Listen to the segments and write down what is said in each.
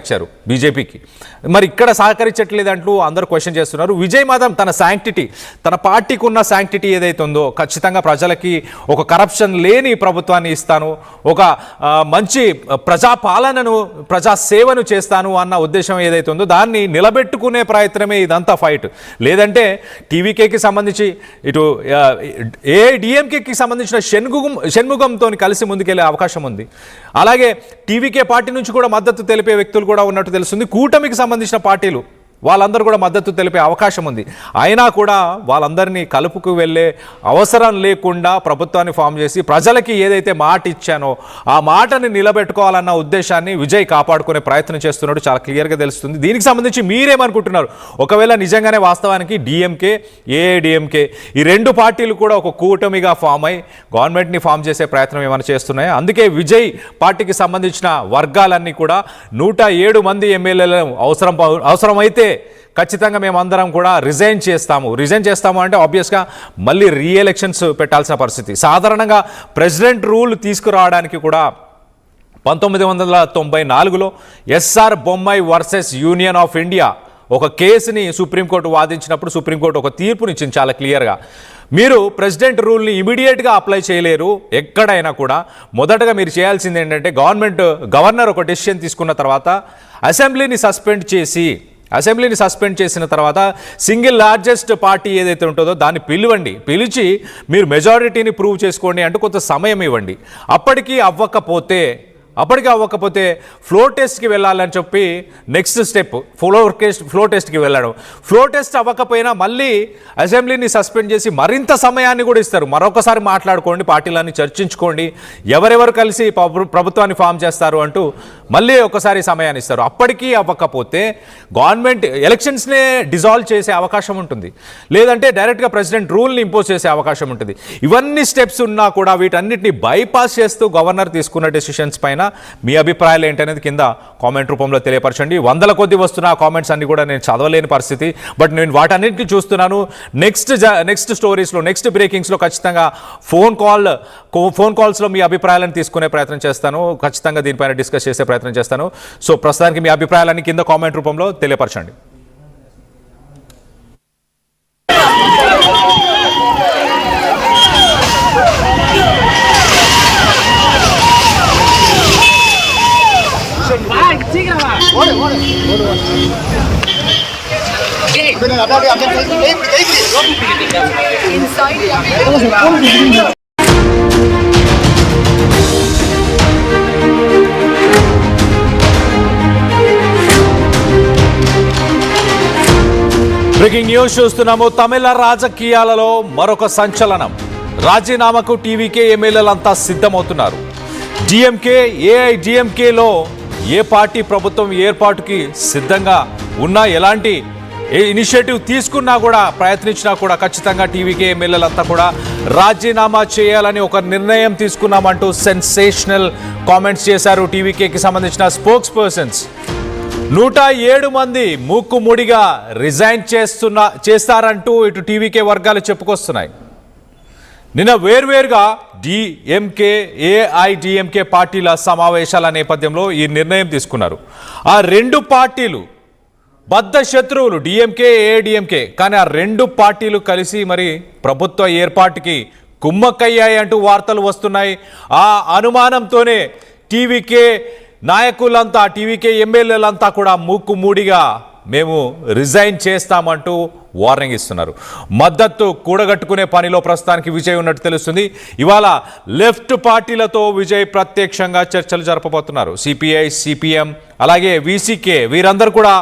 ఇచ్చారు బీజేపీకి. మరి ఇక్కడ సహకరించట్లేదంటూ అందరూ క్వశ్చన్ చేస్తున్నారు. విజయ్ మాత్రం తన శాంక్టిటీ, తన పార్టీకి ఉన్న శాంక్టిటీ ఏదైతే ఉందో ఖచ్చితంగా ప్రజలకి ఒక కరప్షన్ లేని ప్రభుత్వాన్ని ఇస్తాను, ఒక మంచి ప్రజాపాలనను ప్రజాసేవను చేస్తాను అన్న ఉద్దేశం ఏదైతే ఉందో దాన్ని నిలబెట్టుకునే ప్రయత్నమే ఇదంతా ఫైట్. లేదంటే టీవీకేకి సంబంధించి ఇటు ఏఐడిఎంకేకి సంబంధించిన షణ్ముగంతో కలిసి ముందుకెళ్లే అవకాశం ఉంది. అలాగే టీవీకే పార్టీ నుంచి కూడా మద్దతు తెలిపే వ్యక్తులు కూడా ఉన్నట్టు తెలుస్తుంది. కూటమికి సంబంధించిన పార్టీలు వాళ్ళందరూ కూడా మద్దతు తెలిపే అవకాశం ఉంది. అయినా కూడా వాళ్ళందరినీ కలుపుకు వెళ్ళే అవసరం లేకుండా ప్రభుత్వాన్ని ఫామ్ చేసి ప్రజలకి ఏదైతే మాట ఇచ్చానో ఆ మాటని నిలబెట్టుకోవాలన్న ఉద్దేశాన్ని విజయ్ కాపాడుకునే ప్రయత్నం చేస్తున్నాడు, చాలా క్లియర్గా తెలుస్తుంది. దీనికి సంబంధించి మీరేమనుకుంటున్నారు? ఒకవేళ నిజంగానే వాస్తవానికి డిఎంకే, ఏఐడిఎంకే ఈ రెండు పార్టీలు కూడా ఒక కూటమిగా ఫామ్ అయి గవర్నమెంట్ని ఫామ్ చేసే ప్రయత్నం ఏమైనా చేస్తున్నాయి. అందుకే విజయ్ పార్టీకి సంబంధించిన వర్గాలన్నీ కూడా 107 మంది ఎమ్మెల్యేలను అవసరమైతే ఖచ్చితంగా మేమందరం కూడా రిజైన్ చేస్తాము అంటే ఆబ్వియస్గా మళ్ళీ రీఎలక్షన్స్ పెట్టాల్సిన పరిస్థితి. సాధారణంగా ప్రెసిడెంట్ రూల్ తీసుకురావడానికి కూడా 1994లో SR Bommai versus union of India ఒక కేసుని సుప్రీంకోర్టు వాదించినప్పుడు సుప్రీంకోర్టు ఒక తీర్పునిచ్చింది చాలా క్లియర్గా. మీరు ప్రెసిడెంట్ రూల్ని ఇమీడియట్గా అప్లై చేయలేరు. ఎక్కడైనా కూడా మొదటగా మీరు చేయాల్సింది ఏంటంటే గవర్నర్ ఒక డెసిషన్ తీసుకున్న తర్వాత అసెంబ్లీని సస్పెండ్ చేసిన తర్వాత సింగిల్ లార్జెస్ట్ పార్టీ ఏదైతే ఉంటుందో దాన్ని పిలిచి మీరు మెజారిటీని ప్రూవ్ చేసుకోండి అంటూ కొంత సమయం ఇవ్వండి. అప్పటికి అవ్వకపోతే ఫ్లోర్ టెస్ట్కి వెళ్ళాలని చెప్పి నెక్స్ట్ స్టెప్ ఫ్లోర్ టెస్ట్కి వెళ్ళడం. ఫ్లోర్ టెస్ట్ అవ్వకపోయినా మళ్ళీ అసెంబ్లీని సస్పెండ్ చేసి మరింత సమయాన్ని కూడా ఇస్తారు. మరొకసారి మాట్లాడుకోండి, పార్టీలన్నీ చర్చించుకోండి, ఎవరెవరు కలిసి ప్రభుత్వాన్ని ఫామ్ చేస్తారు అంటూ మళ్ళీ ఒకసారి సమయాన్ని ఇస్తారు. అప్పటికీ అవ్వకపోతే గవర్నమెంట్ ఎలక్షన్స్నే డిజాల్వ్ చేసే అవకాశం ఉంటుంది, లేదంటే డైరెక్ట్గా ప్రెసిడెంట్ రూల్ని ఇంపోజ్ చేసే అవకాశం ఉంటుంది. ఇవన్నీ స్టెప్స్ ఉన్నా కూడా వీటన్నిటిని బైపాస్ చేస్తూ గవర్నర్ తీసుకున్న డెసిషన్స్ పైన మీ అభిప్రాయాలు ఏంటనేది కింద కామెంట్ రూపంలో తెలియపరచండి. వందల కొద్ది వస్తున్న ఆ కామెంట్స్ అన్ని కూడా నేను చదవలేని పరిస్థితి, బట్ నేను వాటన్నిటిని చూస్తున్నాను. నెక్స్ట్ స్టోరీస్లో, నెక్స్ట్ బ్రేకింగ్స్లో ఖచ్చితంగా ఫోన్ కాల్స్లో మీ అభిప్రాయాలను తీసుకునే ప్రయత్నం చేస్తాను. ఖచ్చితంగా దీనిపైన డిస్కస్ చేసే ప్రయత్నం చేస్తాను. సో ప్రస్తుతానికి మీ అభిప్రాయాలన్నీ కింద కామెంట్ రూపంలో తెలియపరచండి. బ్రేకింగ్ న్యూస్ చూస్తున్నాము. తమిళ రాజకీయాలలో మరొక సంచలనం. రాజీనామాకు టీవీకే ఎమ్మెల్యేలంతా సిద్ధమవుతున్నారు. డిఎంకే, ఏఐడిఎంకేలో ఏ పార్టీ ప్రభుత్వం ఏర్పాటుకి సిద్ధంగా ఉన్నా, ఎలాంటి ఇనిషియేటివ్ తీసుకున్నా కూడా, ప్రయత్నించినా కూడా ఖచ్చితంగా టీవీకే ఎమ్మెల్యేలంతా కూడా రాజీనామా చేయాలని ఒక నిర్ణయం తీసుకున్నామంటూ సెన్సేషనల్ కామెంట్స్ చేశారు టీవీకేకి సంబంధించిన స్పోక్స్ పర్సన్స్. 107 మంది మూకుముడిగా రిజైన్ చేస్తారంటూ ఇటు టీవీకే వర్గాలు చెప్పుకొస్తున్నాయి. నిన్న వేర్వేరుగా డిఎంకే, ఏఐడిఎంకే పార్టీల సమావేశాల నేపథ్యంలో ఈ నిర్ణయం తీసుకున్నారు. ఆ రెండు పార్టీలు బద్ధ శత్రువులు, డిఎంకే, ఏఐడిఎంకే. కానీ ఆ రెండు పార్టీలు కలిసి మరి ప్రభుత్వ ఏర్పాటుకి కుమ్మక్కయ్యాయి అంటూ వార్తలు వస్తున్నాయి. ఆ అనుమానంతోనే టీవీకే నాయకులంతా, టీవీకే ఎమ్మెల్యేలంతా కూడా మూకుమూడిగా మేము రిజైన్ చేస్తామంటూ వార్నింగ్ ఇస్తున్నారు. మద్దతు కూడగట్టుకునే పనిలో ప్రస్తుతానికి విజయ్ ఉన్నట్టు తెలుస్తుంది. ఇవాళ లెఫ్ట్ పార్టీలతో విజయ్ ప్రత్యక్షంగా చర్చలు జరపబోతున్నారు. సిపిఐ, సిపిఎం, అలాగే విసికే వీరందరూ కూడా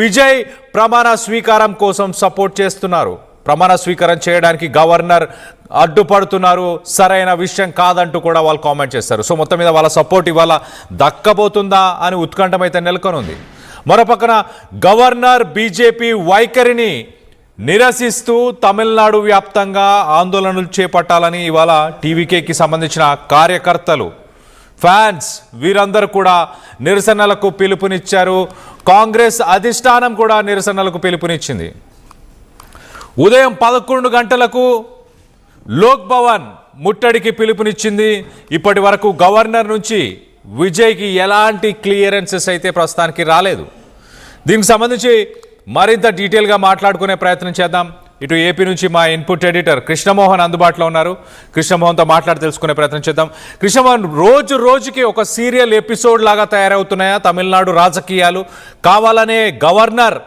విజయ్ ప్రమాణ స్వీకారం కోసం సపోర్ట్ చేస్తున్నారు. ప్రమాణ స్వీకారం చేయడానికి గవర్నర్ అడ్డుపడుతున్నారు, సరైన విషయం కాదంటూ కూడా వాళ్ళు కామెంట్ చేస్తారు. సో మొత్తం మీద వాళ్ళ సపోర్ట్ ఇవాళ దక్కబోతుందా అని ఉత్కంఠమైతే నెలకొనుంది. మరోపక్కన గవర్నర్ బీజేపీ వైఖరిని నిరసిస్తూ తమిళనాడు వ్యాప్తంగా ఆందోళనలు చేపట్టాలని ఇవాళ టీవీకేకి సంబంధించిన కార్యకర్తలు, ఫ్యాన్స్ వీరందరూ కూడా నిరసనలకు పిలుపునిచ్చారు. కాంగ్రెస్ అధిష్టానం కూడా నిరసనలకు పిలుపునిచ్చింది. ఉదయం 11 గంటలకు లోక్ భవన్ ముట్టడికి పిలుపునిచ్చింది. ఇప్పటి వరకు గవర్నర్ నుంచి విజయ్కి ఎలాంటి క్లియరెన్సెస్ అయితే ప్రస్తుతానికి రాలేదు. దీనికి సంబంధించి మరింత డీటెయిల్గా మాట్లాడుకునే ప్రయత్నం చేద్దాం. ఇటు ఏపీ నుంచి మా ఇన్పుట్ ఎడిటర్ కృష్ణమోహన్ అందుబాటులో ఉన్నారు. కృష్ణమోహన్తో మాట్లాడి తెలుసుకునే ప్రయత్నం చేద్దాం. కృష్ణమోహన్, రోజుకి ఒక సీరియల్ ఎపిసోడ్ లాగా తయారవుతున్నాయా తమిళనాడు రాజకీయాలు? కావాలనే గవర్నర్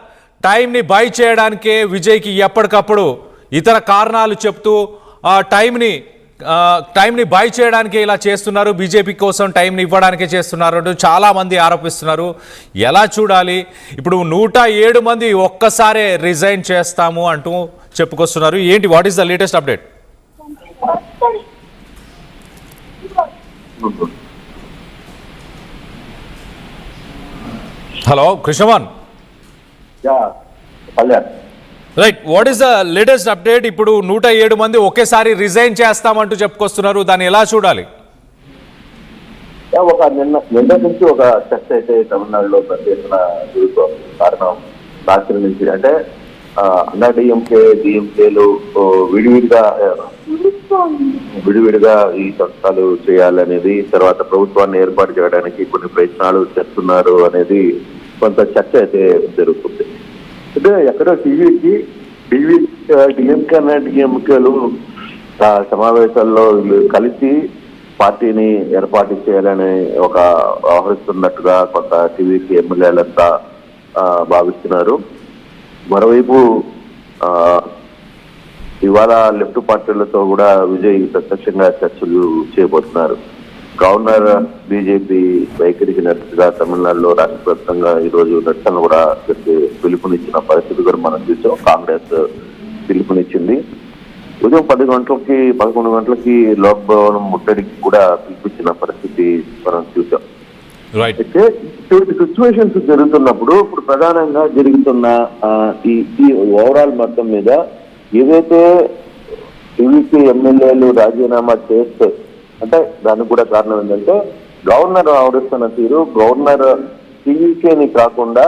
టైంని బై చేయడానికే విజయ్కి ఎప్పటికప్పుడు ఇతర కారణాలు చెప్తూ ఆ టైంని బై చేయడానికి ఇలా చేస్తున్నారు, బీజేపీ కోసం టైంని ఇవ్వడానికే చేస్తున్నారు అంటూ చాలామంది ఆరోపిస్తున్నారు. ఎలా చూడాలి? ఇప్పుడు 107 మంది ఒక్కసారే రిజైన్ చేస్తాము అంటూ చెప్పుకొస్తున్నారు. ఏంటి, what is the latest update? Hello Krishnamohan. Right, what is the latest update? ఇప్పుడు 107 మంది ఒకేసారి రిజైన్ చేస్తామంటూ చెప్పుకొస్తున్నారు. దాన్ని ఎలా చూడాలి? నిన్న నుంచి ఒక చర్చ అయితే తమిళనాడులో పెద్ద ఎత్తున జరుగుతోంది. కారణం రాత్రి నుంచి అంటే అన్నా డిఎంకేలు విడివిడిగా ఈ సంస్థలు చేయాలనేది, తర్వాత ప్రభుత్వాన్ని ఏర్పాటు చేయడానికి కొన్ని ప్రయత్నాలు చేస్తున్నారు అనేది కొంత చర్చ అయితే జరుగుతుంది. అంటే ఎక్కడో డిఎంకేలు సమావేశాల్లో కలిసి పార్టీని ఏర్పాటు చేయాలని వ్యవహరిస్తున్నట్టుగా కొంత టీవీకి ఎమ్మెల్యేలంతా భావిస్తున్నారు. మరోవైపు ఇవాళ లెఫ్ట్ పార్టీలతో కూడా విజయ్ ప్రత్యక్షంగా చర్చలు చేయబోతున్నారు. గవర్నర్ బీజేపీ వైఖరికి నిరసనగా తమిళనాడులో రాష్ట్ర వ్యాప్తంగా ఈరోజు నిరసన కూడా పిలుపునిచ్చిన పరిస్థితి కూడా మనం చూసాం. కాంగ్రెస్ పిలుపునిచ్చింది. ఉదయం 11 గంటలకి లోక్ భవన్ ముట్టడికి కూడా పిలిపించిన పరిస్థితి మనం చూసాం. అయితే ఇటువంటి సిచ్యువేషన్స్ జరుగుతున్నప్పుడు ఇప్పుడు ప్రధానంగా జరుగుతున్న ఈ ఓవరాల్ మొత్తం మీద ఏదైతే టీవీకి ఎమ్మెల్యేలు రాజీనామా చేస్తే, అంటే దానికి కూడా కారణం ఏంటంటే గవర్నర్ ఆవరిస్తున్న తీరు, గవర్నర్ టీవీకేని కాకుండా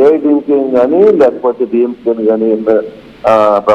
ఏఐడిఎంకే కానీ లేకపోతే డిఎంకేని కానీ